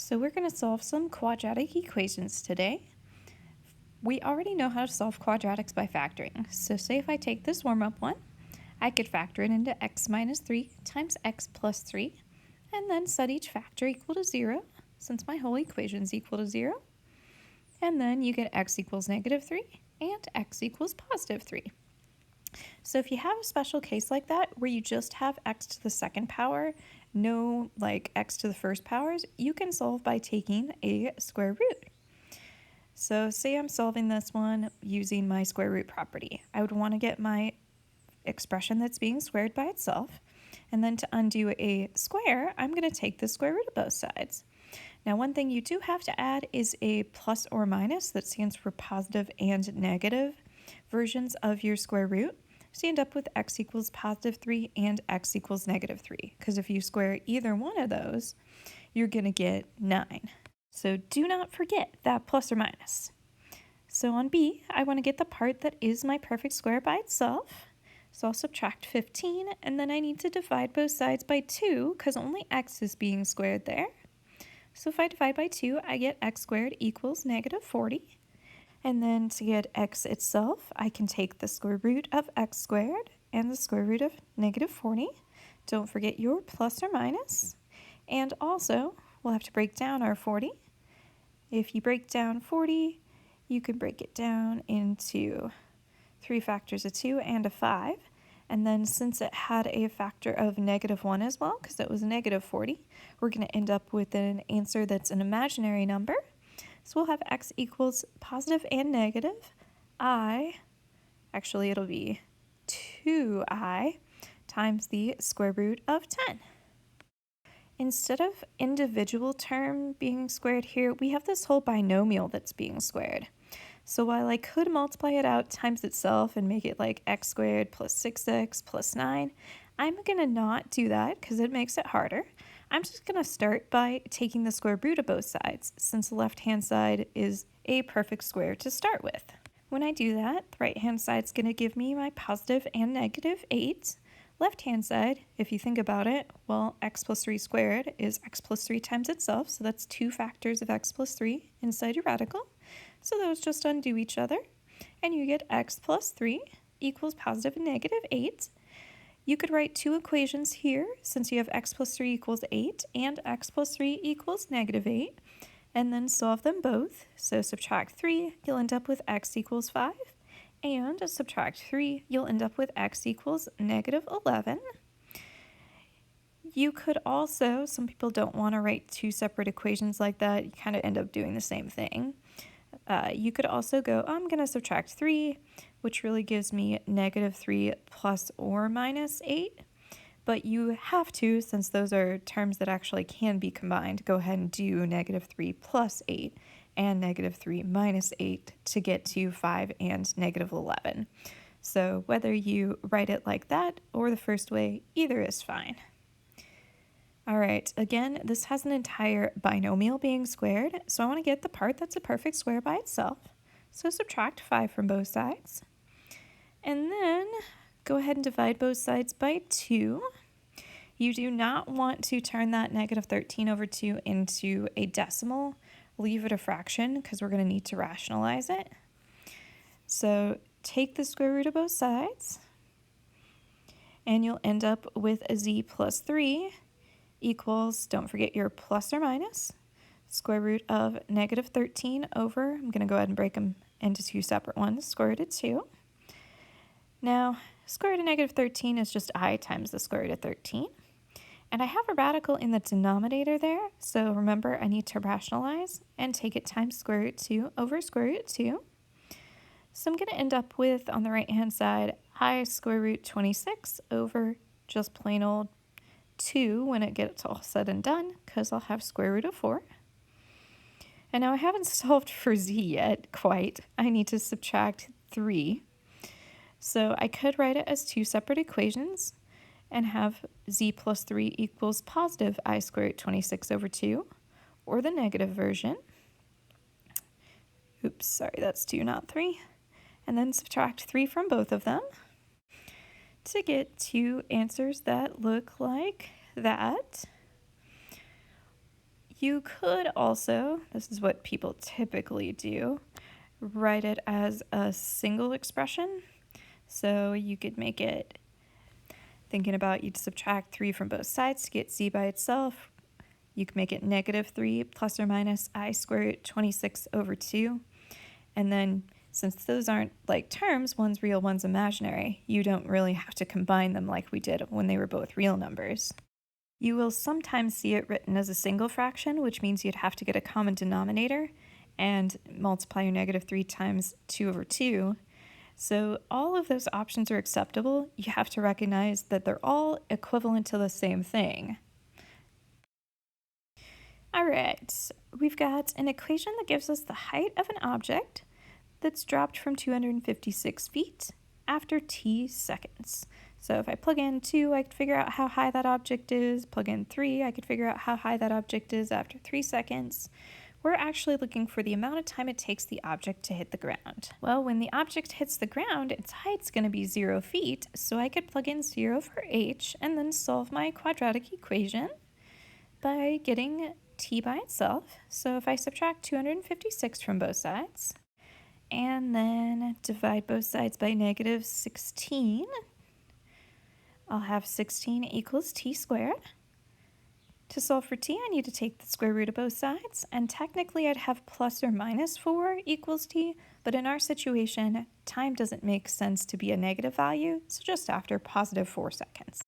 So we're going to solve some quadratic equations today. We already know how to solve quadratics by factoring. So say if I take this warm-up one, I could factor it into x minus 3 times x plus 3, and then set each factor equal to 0, since my whole equation is equal to 0. And then you get x equals negative 3 and x equals positive 3. So if you have a special case like that where you just have x to the second power, no like x to the first powers, you can solve by taking a square root. So say I'm solving this one using my square root property. I would want to get my expression that's being squared by itself, and then to undo a square, I'm going to take the square root of both sides. Now, one thing you do have to add is a plus or minus that stands for positive and negative versions of your square root. So you end up with x equals positive 3 and x equals negative 3, because if you square either one of those, you're going to get 9. So do not forget that plus or minus. So on B, I want to get the part that is my perfect square by itself. So I'll subtract 15, and then I need to divide both sides by 2, because only x is being squared there. So if I divide by 2, I get x squared equals negative 40. And then to get x itself, I can take the square root of x squared and the square root of negative 40. Don't forget your plus or minus. And also, we'll have to break down our 40. If you break down 40, you can break it down into 3 factors of 2 and a 5. And then since it had a factor of negative 1 as well, because it was negative 40, we're going to end up with an answer that's an imaginary number. So we'll have x equals positive and negative actually it'll be 2i times the square root of 10. Instead of individual term being squared here, we have this whole binomial that's being squared. So while I could multiply it out times itself and make it like x squared plus 6x plus 9, I'm going to not do that because it makes it harder. I'm just going to start by taking the square root of both sides, since the left-hand side is a perfect square to start with. When I do that, the right-hand side is going to give me my positive and negative 8. Left-hand side, if you think about it, well, x plus 3 squared is x plus 3 times itself, so that's 2 factors of x plus 3 inside your radical. So those just undo each other, and you get x plus 3 equals positive and negative 8. You could write 2 equations here, since you have x plus 3 equals 8 and x plus 3 equals negative 8, and then solve them both. So subtract 3, you'll end up with x equals 5, and subtract 3, you'll end up with x equals negative 11. You could also, some people don't want to write 2 separate equations like that, you kind of end up doing the same thing. You could also go, I'm going to subtract 3, which really gives me negative 3 plus or minus 8. But you have to, since those are terms that actually can be combined, go ahead and do negative 3 plus 8 and negative 3 minus 8 to get to 5 and negative 11. So whether you write it like that or the first way, either is fine. All right, again, this has an entire binomial being squared, so I want to get the part that's a perfect square by itself. So subtract 5 from both sides. And then go ahead and divide both sides by 2. You do not want to turn that negative 13 over 2 into a decimal. Leave it a fraction because we're going to need to rationalize it. So take the square root of both sides, and you'll end up with a z plus 3 equals, don't forget your plus or minus, square root of negative 13 over, I'm going to go ahead and break them into 2 separate ones, square root of 2. Now, square root of negative 13 is just I times the square root of 13. And I have a radical in the denominator there, so remember I need to rationalize and take it times square root 2 over square root 2. So I'm going to end up with, on the right-hand side, I square root 26 over just plain old 2 when it gets all said and done, because I'll have square root of 4. And now I haven't solved for z yet, quite. I need to subtract 3. So I could write it as 2 separate equations and have z plus 3 equals positive I squared root 26 over 2, or the negative version. Oops, sorry, that's 2, not 3. And then subtract 3 from both of them to get 2 answers that look like that. You could also, this is what people typically do, write it as a single expression. So you could make it, thinking about you'd subtract 3 from both sides to get z by itself. You could make it -3 plus or minus I squared 26 over 2. And then since those aren't like terms, one's real, one's imaginary, you don't really have to combine them like we did when they were both real numbers. You will sometimes see it written as a single fraction, which means you'd have to get a common denominator and multiply your -3 times 2 over 2. So all of those options are acceptable. You have to recognize that they're all equivalent to the same thing. All right, we've got an equation that gives us the height of an object that's dropped from 256 feet after t seconds. So if I plug in 2, I could figure out how high that object is. Plug in 3, I could figure out how high that object is after 3 seconds. We're actually looking for the amount of time it takes the object to hit the ground. Well, when the object hits the ground, its height's going to be 0 feet, so I could plug in 0 for h and then solve my quadratic equation by getting t by itself. So if I subtract 256 from both sides, and then divide both sides by -16, I'll have 16 equals t squared. To solve for t, I need to take the square root of both sides, and technically I'd have plus or minus 4 equals t, but in our situation, time doesn't make sense to be a negative value, so just after +4 seconds.